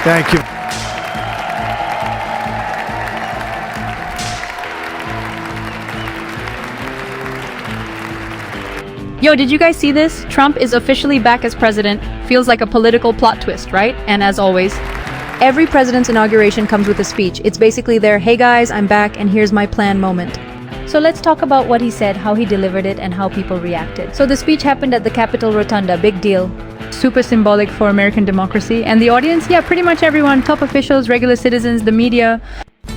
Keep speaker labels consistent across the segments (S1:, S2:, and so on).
S1: Thank you.
S2: Yo, did you guys see this? Trump is officially back as president. Feels like a political plot twist, right? And as always, every president's inauguration comes with a speech. It's basically their, hey guys, I'm back and here's my plan moment. So let's talk about what he said, how he delivered it, and how people reacted. So the speech happened at the Capitol Rotunda, big deal. Super symbolic for American democracy. And the audience, yeah, pretty much everyone, top officials, regular citizens, the media,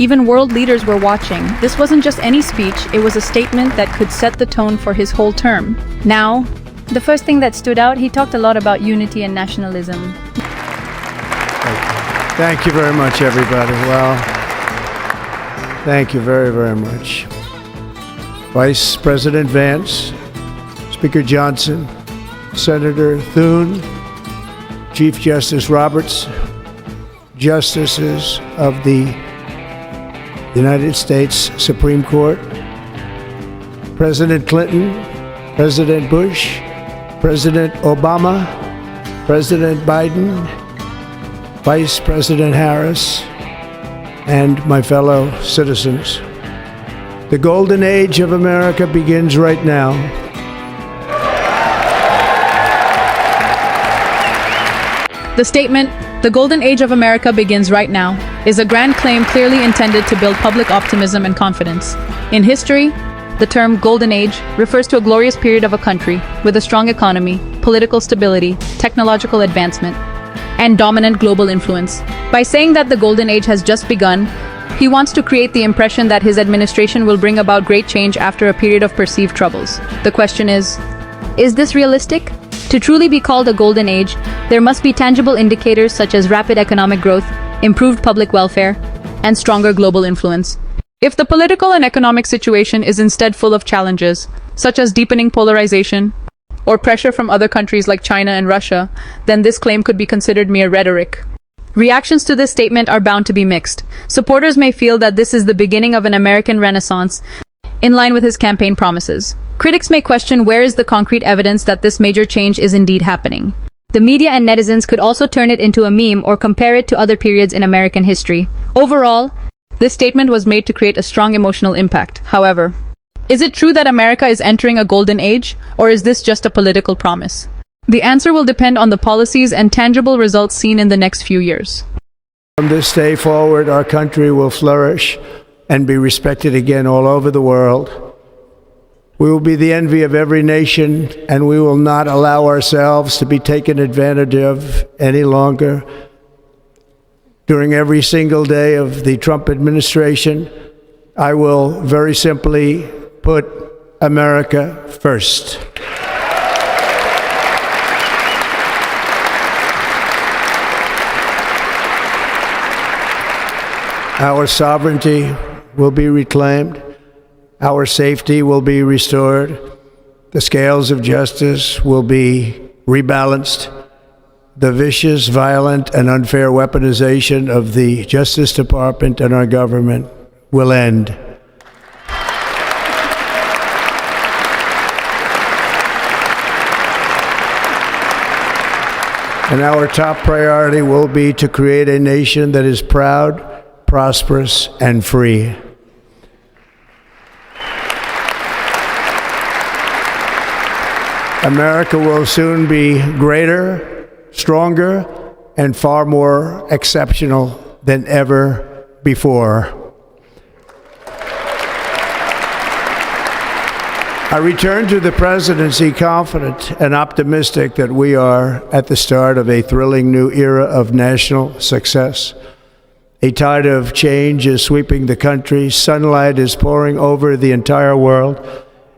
S2: even world leaders were watching. This wasn't just any speech, it was a statement that could set the tone for his whole term. Now, the first thing that stood out, he talked a lot about unity and nationalism.
S1: Thank you very much, everybody. Well, thank you very, very much. Vice President Vance, Speaker Johnson, Senator Thune, Chief Justice Roberts, Justices of the United States Supreme Court, President Clinton, President Bush, President Obama, President Biden, Vice President Harris, and my fellow citizens. The golden age of America begins right now.
S2: The statement, "The golden age of America begins right now," is a grand claim clearly intended to build public optimism and confidence. In history, the term golden age refers to a glorious period of a country with a strong economy, political stability, technological advancement, and dominant global influence. By saying that the golden age has just begun, he wants to create the impression that his administration will bring about great change after a period of perceived troubles. The question is this realistic? To truly be called a golden age, there must be tangible indicators such as rapid economic growth, improved public welfare, and stronger global influence. If the political and economic situation is instead full of challenges, such as deepening polarization, or pressure from other countries like China and Russia, then this claim could be considered mere rhetoric. Reactions to this statement are bound to be mixed. Supporters may feel that this is the beginning of an American renaissance, in line with his campaign promises. Critics may question where is the concrete evidence that this major change is indeed happening. The media and netizens could also turn it into a meme or compare it to other periods in American history. Overall, this statement was made to create a strong emotional impact. However, is it true that America is entering a golden age, or is this just a political promise? The answer will depend on the policies and tangible results seen in the next few years.
S1: From this day forward, our country will flourish and be respected again all over the world. We will be the envy of every nation, and we will not allow ourselves to be taken advantage of any longer. During every single day of the Trump administration, I will very simply put America first. Our sovereignty will be reclaimed. Our safety will be restored. The scales of justice will be rebalanced. The vicious, violent, and unfair weaponization of the Justice Department and our government will end. And our top priority will be to create a nation that is proud, prosperous, and free. America will soon be greater, stronger, and far more exceptional than ever before. I return to the presidency confident and optimistic that we are at the start of a thrilling new era of national success. A tide of change is sweeping the country, sunlight is pouring over the entire world,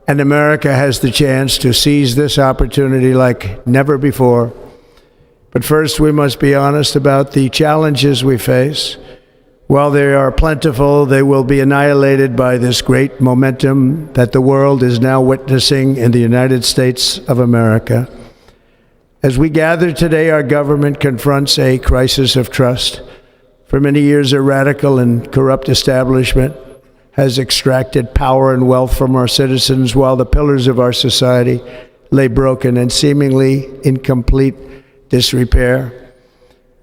S1: and America has the chance to seize this opportunity like never before. But first, we must be honest about the challenges we face. While they are plentiful, they will be annihilated by this great momentum that the world is now witnessing in the United States of America. As we gather today, our government confronts a crisis of trust. For many years, a radical and corrupt establishment has extracted power and wealth from our citizens while the pillars of our society lay broken and seemingly in complete disrepair.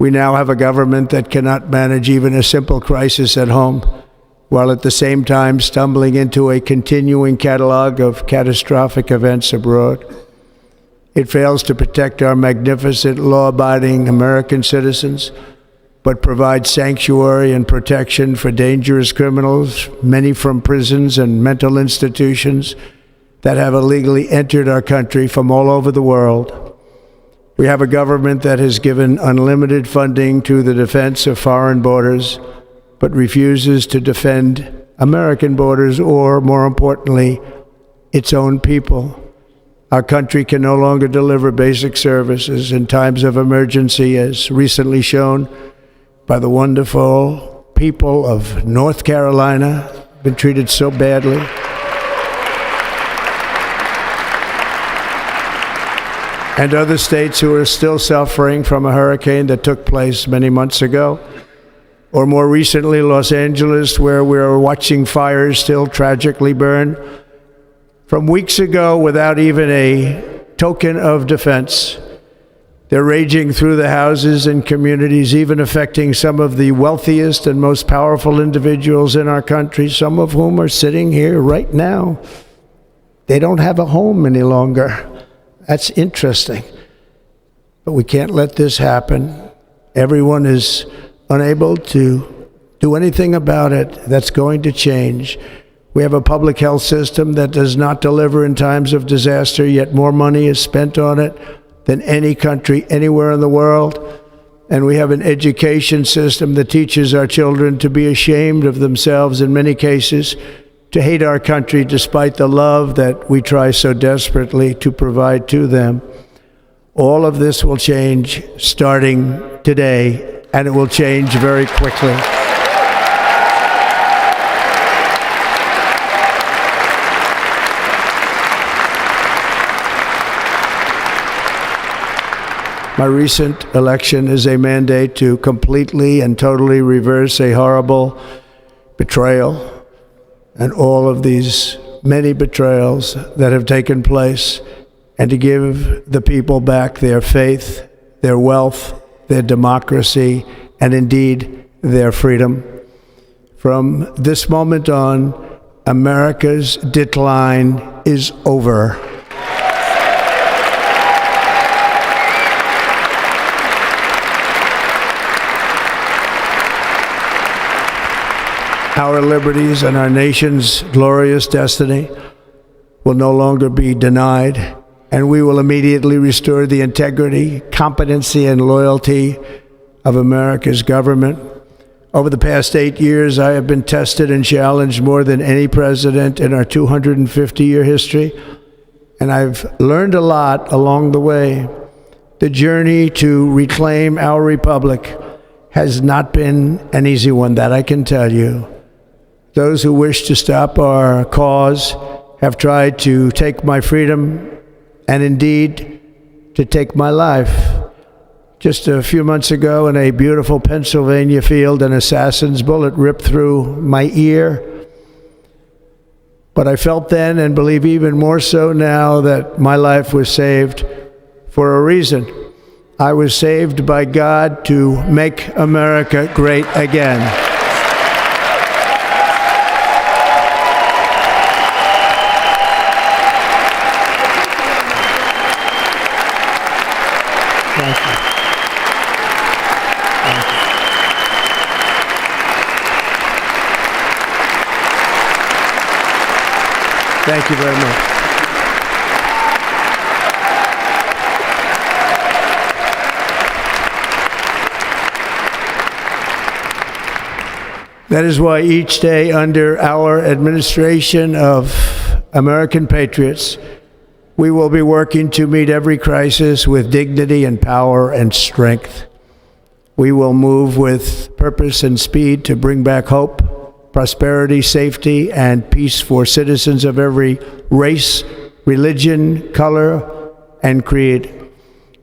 S1: We now have a government that cannot manage even a simple crisis at home, while at the same time stumbling into a continuing catalog of catastrophic events abroad. It fails to protect our magnificent, law-abiding American citizens, but provides sanctuary and protection for dangerous criminals, many from prisons and mental institutions that have illegally entered our country from all over the world. We have a government that has given unlimited funding to the defense of foreign borders, but refuses to defend American borders or, more importantly, its own people. Our country can no longer deliver basic services in times of emergency, as recently shown by the wonderful people of North Carolina, been treated so badly. And other states who are still suffering from a hurricane that took place many months ago. Or more recently, Los Angeles, where we're watching fires still tragically burn from weeks ago without even a token of defense. They're raging through the houses and communities, even affecting some of the wealthiest and most powerful individuals in our country, some of whom are sitting here right now. They don't have a home any longer. That's interesting. But we can't let this happen. Everyone is unable to do anything about it. That's going to change. We have a public health system that does not deliver in times of disaster, yet more money is spent on it than any country anywhere in the world. And we have an education system that teaches our children to be ashamed of themselves in many cases, to hate our country despite the love that we try so desperately to provide to them. All of this will change starting today, and it will change very quickly. My recent election is a mandate to completely and totally reverse a horrible betrayal and all of these many betrayals that have taken place, and to give the people back their faith, their wealth, their democracy, and indeed their freedom. From this moment on, America's decline is over. Our liberties and our nation's glorious destiny will no longer be denied, and we will immediately restore the integrity, competency, and loyalty of America's government. Over the past 8 years, I have been tested and challenged more than any president in our 250-year history, and I've learned a lot along the way. The journey to reclaim our republic has not been an easy one, that I can tell you. Those who wish to stop our cause have tried to take my freedom and indeed to take my life. Just a few months ago in a beautiful Pennsylvania field, an assassin's bullet ripped through my ear. But I felt then, and believe even more so now, that my life was saved for a reason. I was saved by God to make America great again. Thank you. Thank you very much. That is why each day under our administration of American patriots, we will be working to meet every crisis with dignity and power and strength. We will move with purpose and speed to bring back hope, prosperity, safety, and peace for citizens of every race, religion, color, and creed.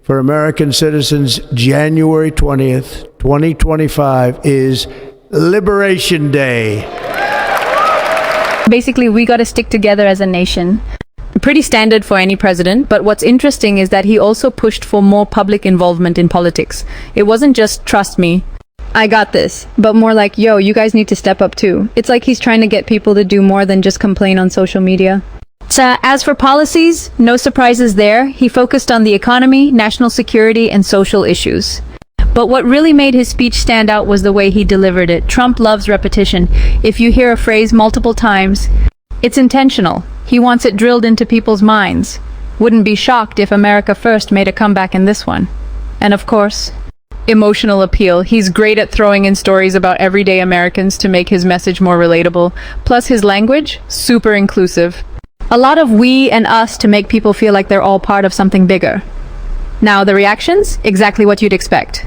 S1: For American citizens, January 20th, 2025 is Liberation Day.
S3: Basically, we got to stick together as a nation.
S2: Pretty standard for any president, but what's interesting is that he also pushed for more public involvement in politics. It wasn't just, trust me, I got this, but more like, yo, you guys need to step up too. It's like he's trying to get people to do more than just complain on social media. As for policies, no surprises there. He focused on the economy, national security, and social issues. But what really made his speech stand out was the way he delivered it. Trump loves repetition. If you hear a phrase multiple times, it's intentional. He wants it drilled into people's minds. Wouldn't be shocked if America First made a comeback in this one. And of course, emotional appeal. He's great at throwing in stories about everyday Americans to make his message more relatable. Plus his language, super inclusive. A lot of we and us to make people feel like they're all part of something bigger. Now the reactions, exactly what you'd expect.